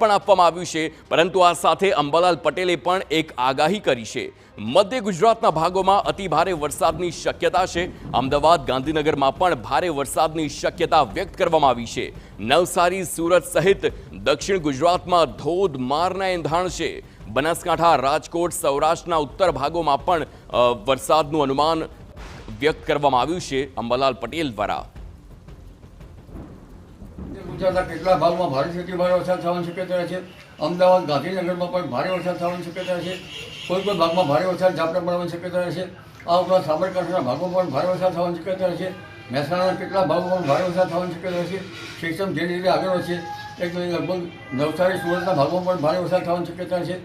પણ આપવામાં આવ્યું છે, પરંતુ આ સાથે અંબાલાલ પટેલે પણ એક આગાહી કરી છે। મધ્ય ગુજરાતના ભાગોમાં અતિ ભારે વરસાદની શક્યતા છે। અમદાવાદ, ગાંધીનગરમાં પણ ભારે વરસાદની શક્યતા વ્યક્ત કરવામાં આવી છે। નવસારી, સુરત સહિત દક્ષિણ ગુજરાતમાં ધોધમારના એંધાણ છે। બનાસકાંઠા, રાજકોટ, સૌરાષ્ટ્રના ઉત્તર ભાગોમાં પણ વરસાદનું અનુમાન વ્યક્ત કરવામાં આવ્યું છે અંબાલાલ પટેલ દ્વારા। ગુજરાતના કેટલા ભાગમાં ભારેથી ભારે વરસાદ થવાની શક્યતા છે। અમદાવાદ, ગાંધીનગરમાં પણ ભારે વરસાદ થવાની શક્યતા છે। કોઈ ભાગમાં ભારે વરસાદ ઝાપટા પડવાની શક્યતા છે। આ ઉપરાંત સાબરકાંઠાના ભાગોમાં પણ ભારે વરસાદ થવાની શક્યતા છે। મહેસાણાના કેટલા ભાગોમાં ભારે વરસાદ થવાની શક્યતા છે। સિસ્ટમ જે રીતે આગળ વધશે એટલે લગભગ નવસારી, સુરતના ભાગોમાં પણ ભારે વરસાદ થવાની શક્યતા છે।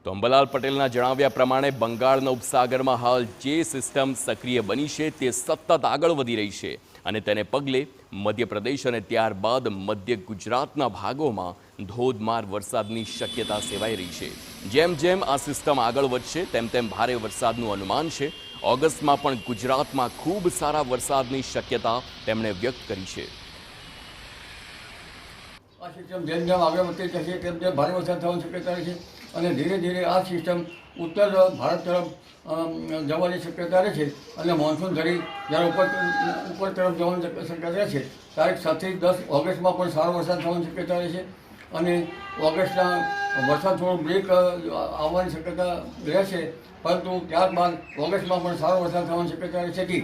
તો અંબાલાલ પટેલના જણાવ્યા પ્રમાણે બંગાળના ઉપસાગરમાં હાલ જે સિસ્ટમ સક્રિય બની છે તે સતત આગળ વધી રહી છે અને તેને પગલે મધ્યપ્રદેશ અને ત્યારબાદ મધ્ય ગુજરાતના ભાગોમાં ધોધમાર વરસાદની શક્યતા સેવાઈ રહી છે। જેમ જેમ આ સિસ્ટમ આગળ વધશે તેમ તેમ ભારે વરસાદનું અનુમાન છે। ઓગસ્ટમાં પણ ગુજરાતમાં ખૂબ સારા વરસાદની શક્યતા તેમણે વ્યક્ત કરી છે। આ સિસ્ટમ જેમ જેમ આગળ વધતી જશે તેમ તેમ ભારે વરસાદ થવાની શક્યતા છે અને ધીરે ધીરે આ સિસ્ટમ ઉત્તર ભારત તરફ જવાની શક્યતા રહે છે અને મોન્સૂન ધરી જ્યારે ઉપર તરફ જવાની શક્યતા રહે છે તારીખ 7 થી 10 ઓગસ્ટમાં પણ સારો વરસાદ થવાની શક્યતા રહે છે અને ઓગસ્ટના વરસાદ થોડો બ્રેક આવવાની શક્યતા રહેશે, પરંતુ ત્યારબાદ ઓગસ્ટમાં પણ સારો વરસાદ થવાની શક્યતા રહે છે।